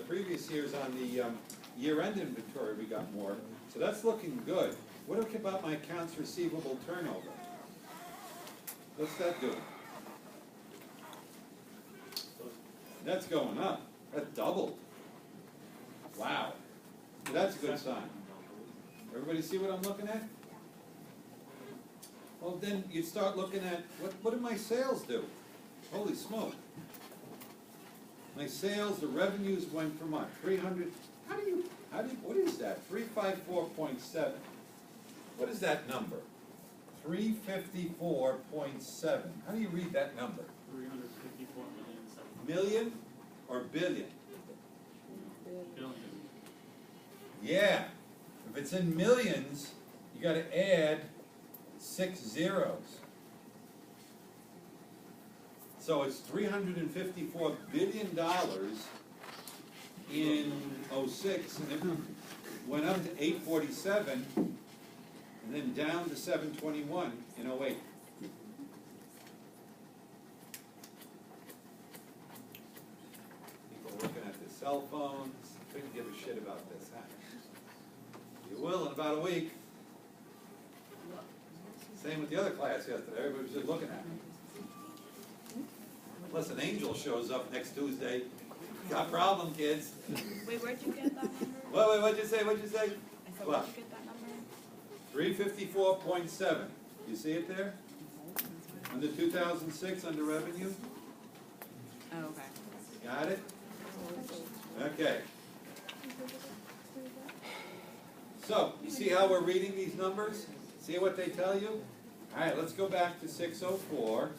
previous years on the year-end inventory, we got more. So that's looking good. What about my accounts receivable turnover? What's that doing? That's going up. That doubled. Wow. That's a good sign. Everybody see what I'm looking at? Well, then you start looking at, what did my sales do? Holy smoke. My sales, the revenues went from what, 300, what is that? 354.7. What is that number? 354.7. How do you read that number? 354 million. Million or billion? Billion. Yeah. If it's in millions, you gotta add 6 zeros. So it's $354 billion in '06, and it went up to 847, and then down to 721 in '08. People looking at their cell phones, couldn't give a shit about this, huh? You will in about a week. Same with the other class yesterday, everybody was just looking at me. Unless an angel shows up next Tuesday. Got a problem, kids. Wait, where'd you get that number? Wait, what'd you say? I said, What? where'd you get that number? 354.7. You see it there? Under 2006, under revenue? Oh, okay. Got it? Okay. So, you see how we're reading these numbers? See what they tell you? All right, let's go back to 604.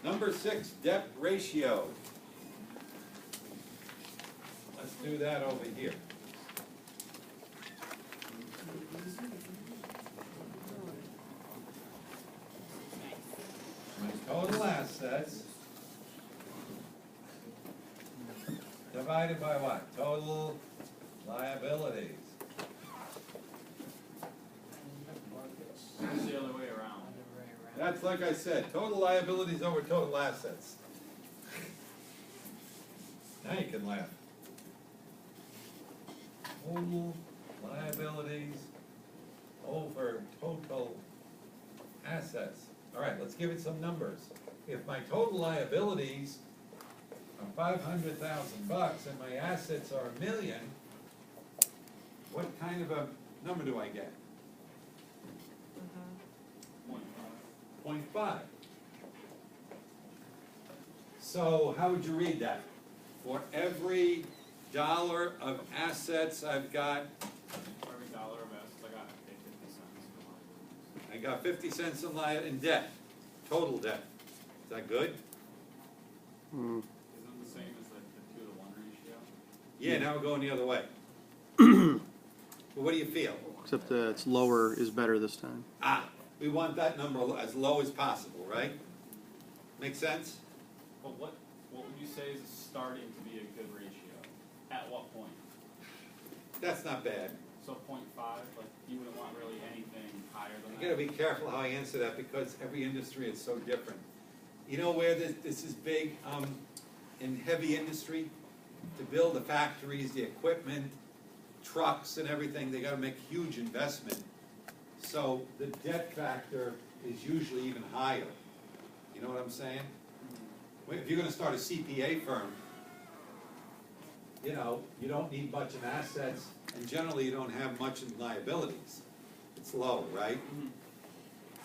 Number 6, debt ratio. Let's do that over here. My total assets divided by what? Total liabilities. It's the other way around. That's like I said, total liabilities over total assets. Now you can laugh. Total liabilities over total assets. All right, let's give it some numbers. If my total liabilities are $500,000 and my assets are $1 million, what kind of a number do I get? 0.5. So how would you read that? For every dollar of assets I've got, For every dollar of assets, I got 50 cents. I got 50 cents in debt, total debt. Is that good? Isn't it the same as like the 2-to-1 ratio? Yeah, now we're going the other way. But what do you feel? Except that it's lower is better this time. We want that number as low as possible, right? Make sense? But what would you say is starting to be a good ratio? At what point? That's not bad. So 0.5, like you wouldn't want really anything higher than I that? gotta be careful how I answer that because every industry is so different. You know where this is big, in heavy industry? To build the factories, the equipment, trucks and everything, they gotta make huge investment. So the debt factor is usually even higher. You know what I'm saying? If you're gonna start a CPA firm, you know, you don't need much in assets, and generally you don't have much in liabilities. It's low, right?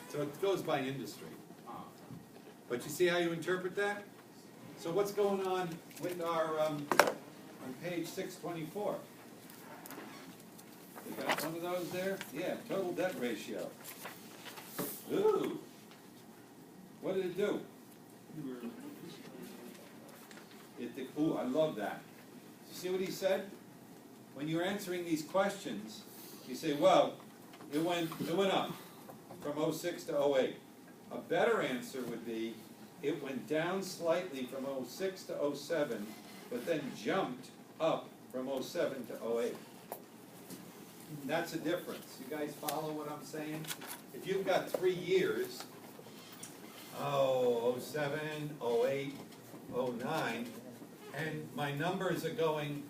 So it goes by industry. But you see how you interpret that? So what's going on with our, on page 624? You got one of those there? Yeah, total debt ratio. Ooh. What did it do? Ooh, I love that. You see what he said? When you're answering these questions, you say, well, it went up from '06 to '08. A better answer would be, it went down slightly from '06 to '07, but then jumped up from '07 to '08. That's a difference. You guys follow what I'm saying? If you've got 3 years, 07, '08, '09, and my numbers are going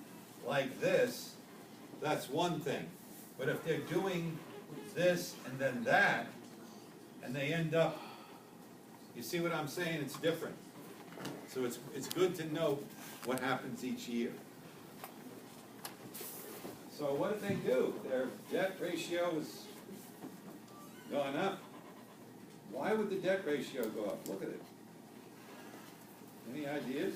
like this, that's one thing. But if they're doing this and then that, and they end up, you see what I'm saying? It's different. So it's good to know what happens each year. So what did they do? Their debt ratio is going up. Why would the debt ratio go up? Look at it. Any ideas?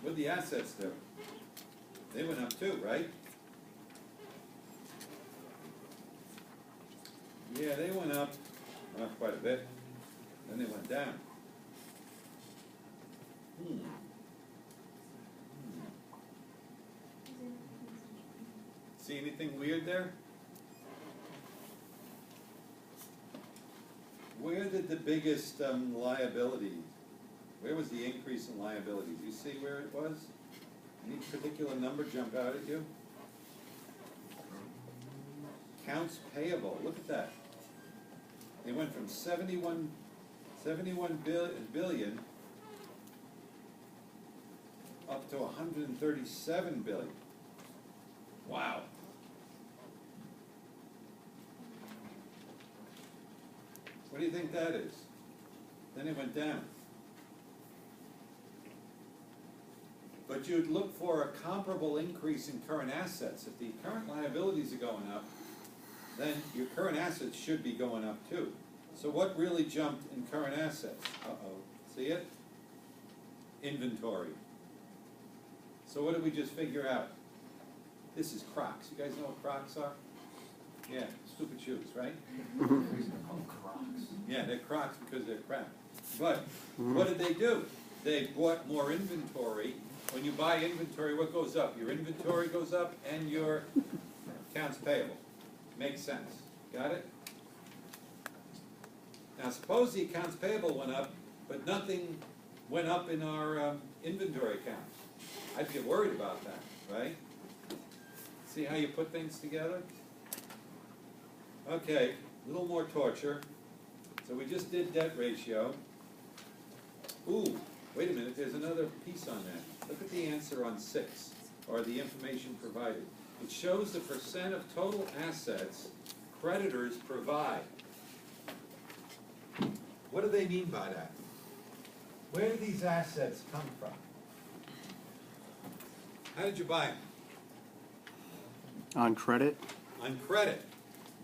What'd the assets do? They went up too, right? Yeah, they went up, quite a bit. Then they went down. See anything weird there? Where did the biggest liability, where was the increase in liabilities? You see where it was? Any particular number jump out at you? Accounts payable, look at that. They went from 71 billion up to 137 billion. Wow. What do you think that is? Then it went down. But you'd look for a comparable increase in current assets. If the current liabilities are going up, then your current assets should be going up too. So what really jumped in current assets? Uh-oh, see it? Inventory. So what did we just figure out? This is Crocs. You guys know what Crocs are? Yeah, stupid shoes, right? Yeah, they're Crocs because they're crap. But what did they do? They bought more inventory. When you buy inventory, what goes up? Your inventory goes up and your accounts payable. Makes sense. Got it? Now suppose the accounts payable went up, but nothing went up in our inventory account. I'd get worried about that, right? See how you put things together? Okay, a little more torture. So we just did debt ratio. Ooh, wait a minute, there's another piece on that. Look at the answer on 6, or the information provided. It shows the percent of total assets creditors provide. What do they mean by that? Where do these assets come from? How did you buy them? On credit? On credit.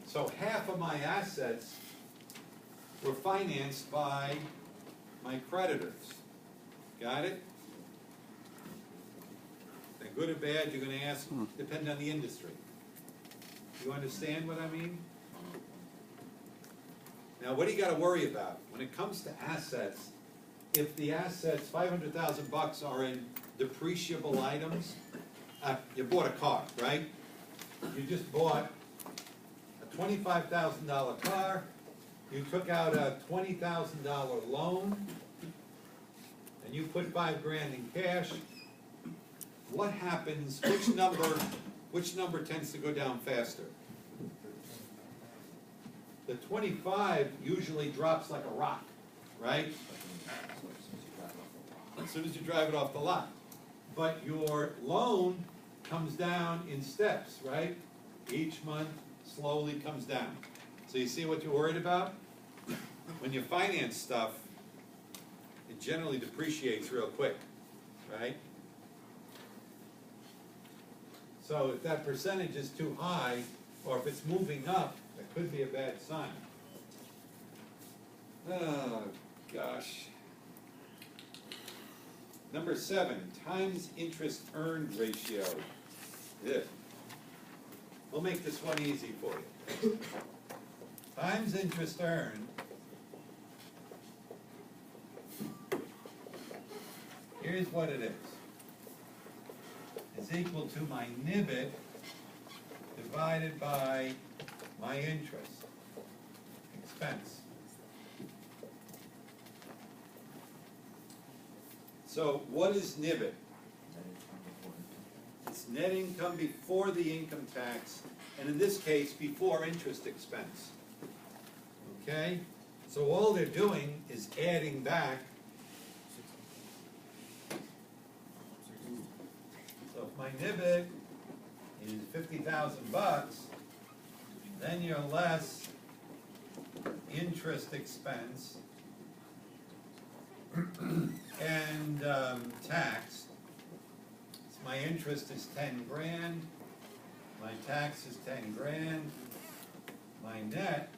So half of my assets were financed by my creditors. Got it? They're good or bad, you're going to ask, depend on the industry. You understand what I mean? Now, what do you got to worry about? When it comes to assets, if the assets, $500,000 are in depreciable items, you bought a car, right? You just bought a $25,000 car, you took out a $20,000 loan, and you put $5,000 in cash. What happens, which number tends to go down faster? The 25 usually drops like a rock, right? As soon as you drive it off the lot. But your loan comes down in steps, right? Each month slowly comes down. So you see what you're worried about? When you finance stuff, it generally depreciates real quick, right? So if that percentage is too high, or if it's moving up, that could be a bad sign. Oh, gosh. Number 7, times interest earned ratio. Yeah. We'll make this one easy for you. Times interest earned. Here's what it is. It's equal to my NIBIT divided by my interest expense. So what is NIBIT? It's net income before the income tax, and in this case, before interest expense. Okay? So all they're doing is adding back. So if my NIBIT is $50,000, then your less interest expense and tax. So my interest is 10 grand, my tax is 10 grand, my net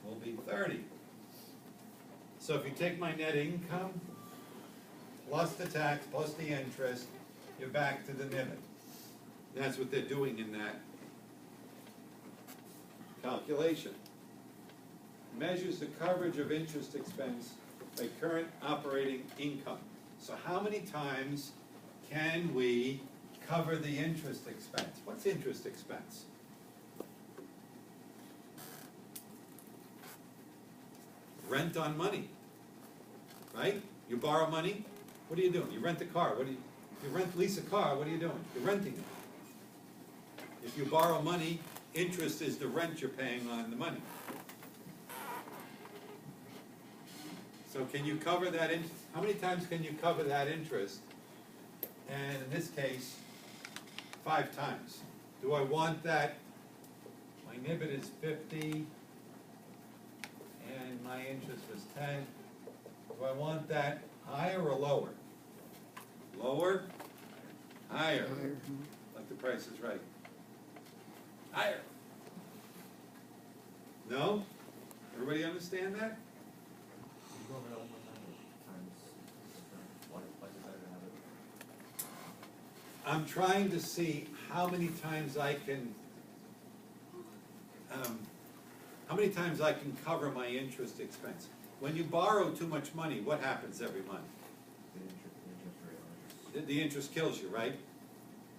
will be 30. So if you take my net income plus the tax plus the interest, you're back to the NIBIT. That's what they're doing in that calculation. Measures the coverage of interest expense by current operating income. So how many times can we cover the interest expense? What's interest expense? Rent on money, right? You borrow money, what are you doing? You rent a car, lease a car, what are you doing? You're renting it. If you borrow money, interest is the rent you're paying on the money. So can you cover that how many times can you cover that interest? And in this case, 5 times. Do I want that? My NIBIT is 50, and my interest was 10. Do I want that higher or lower? Lower? Higher. Like the Price is Right. Higher. No? Everybody understand that? I'm trying to see how many times I can cover my interest expense. When you borrow too much money, what happens every month? The interest kills you, right?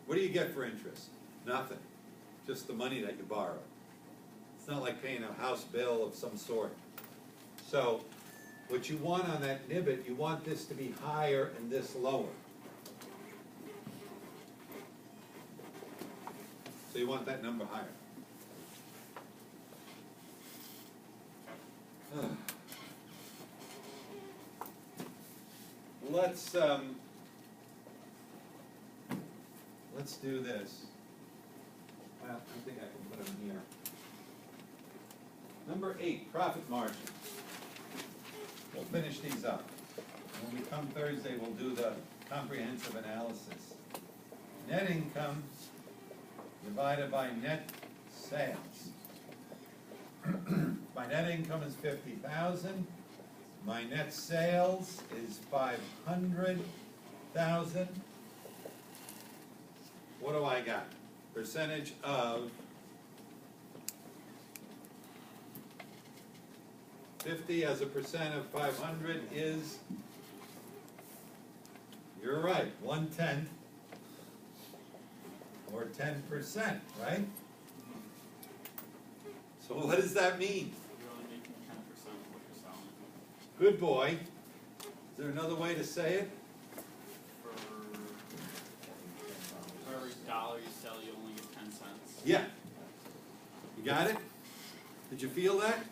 What do you get for interest? Nothing. Just the money that you borrow. It's not like paying a house bill of some sort. So, what you want on that NIBIT, you want this to be higher and this lower. So you want that number higher. Let's do this. Well, I think I can put them here. Number 8, profit margin. We'll finish these up. When we come Thursday, we'll do the comprehensive analysis. Net income divided by net sales. My net income is 50,000. My net sales is 500,000. What do I got? Percentage of 50 as a percent of 500 is, you're right, 1/10 or 10%, right? So what does that mean? You're only making 10% of what you're selling. Good boy. Is there another way to say it? For every dollar you sell, you only get 10 cents. Yeah. You got it? Did you feel that?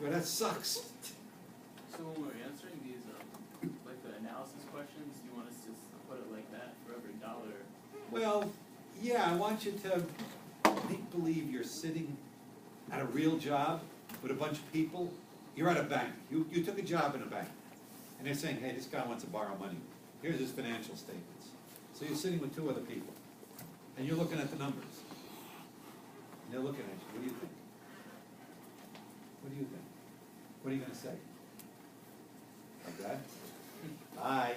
Well, that sucks. So when we're answering these, like the analysis questions, do you want us to put it like that for every dollar? Well, yeah, I want you to make believe you're sitting at a real job with a bunch of people. You're at a bank. You took a job in a bank. And they're saying, hey, this guy wants to borrow money. Here's his financial statements. So you're sitting with 2 other people. And you're looking at the numbers. And they're looking at you. What do you think? What do you think? What are you going to say? Like that? Bye.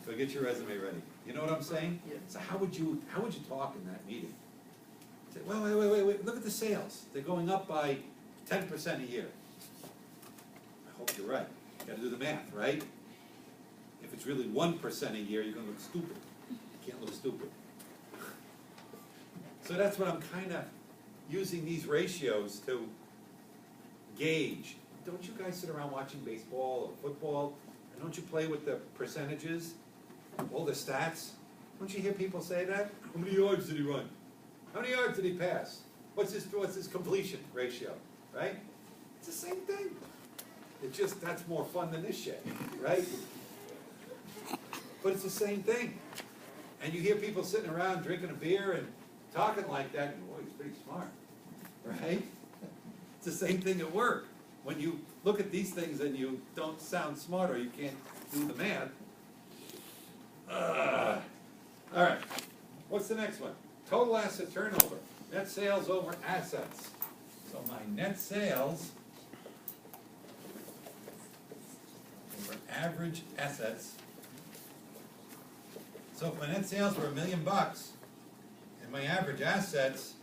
So get your resume ready. You know what I'm saying? Yeah. So how would you talk in that meeting? Say, well, wait, look at the sales. They're going up by 10% a year. I hope you're right. You gotta do the math, right? If it's really 1% a year, you're gonna look stupid. You can't look stupid. So that's what I'm kinda using these ratios to gauge. Don't you guys sit around watching baseball or football, and don't you play with the percentages, all the stats? Don't you hear people say that? How many yards did he run? How many yards did he pass? What's his completion ratio, right? It's the same thing. It just, that's more fun than this shit, right? But it's the same thing. And you hear people sitting around drinking a beer and talking like that, and boy, he's pretty smart, right? It's the same thing at work. When you look at these things and you don't sound smart or you can't do the math. All right, what's the next one? Total asset turnover, net sales over assets. So my net sales over average assets. So if my net sales were $1 million and my average assets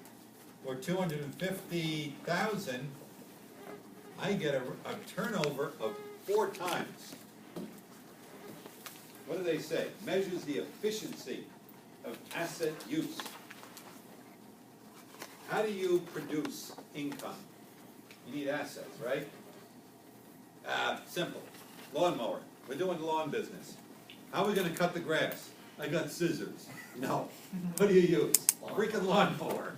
were 250,000, I get a turnover of 4 times. What do they say? Measures the efficiency of asset use. How do you produce income? You need assets, right? Simple. Lawnmower. We're doing the lawn business. How are we gonna cut the grass? I got scissors. No. What do you use? Freaking lawnmower.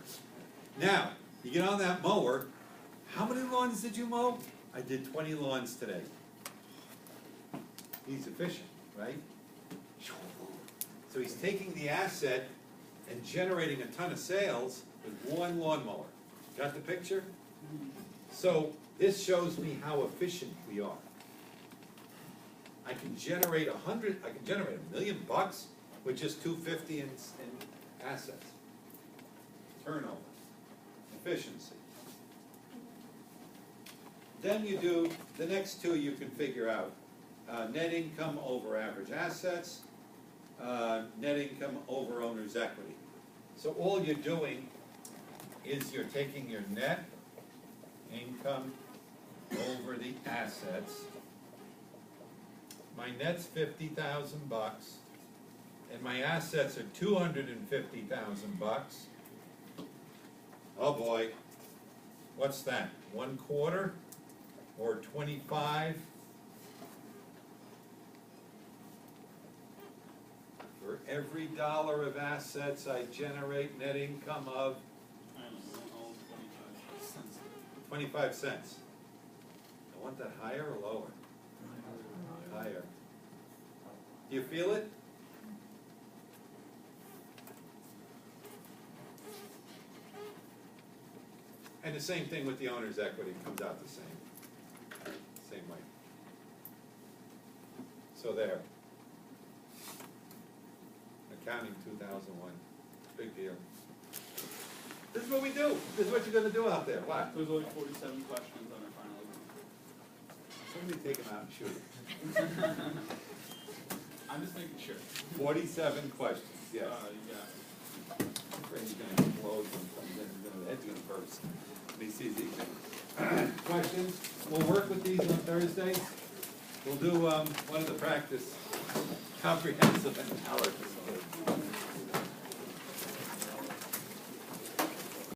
Now, you get on that mower. How many lawns did you mow? I did 20 lawns today. He's efficient, right? So he's taking the asset and generating a ton of sales with one lawnmower. Got the picture? So this shows me how efficient we are. I can generate $1 million with just 250 in assets. Turnover, efficiency. Then you do, the next two you can figure out. Net income over average assets, net income over owner's equity. So all you're doing is you're taking your net income over the assets. My net's 50,000 bucks, and my assets are 250,000 bucks. Oh boy, what's that? 1/4 or 25? For every dollar of assets, I generate net income of 25 cents. I want that higher or lower? Higher. Do you feel it? And the same thing with the owner's equity, comes out the same way. So there. Accounting 2001, big deal. This is what we do. This is what you're gonna do out there. What? There's only 47 questions on our final exam. Somebody take him out and shoot him. I'm just making sure. 47 questions, yes. Yeah. I'm afraid he's gonna explode when comes in. The head's gonna burst when he sees these things. Questions? We'll work with these on Thursdays. We'll do one of the practice comprehensive analysis.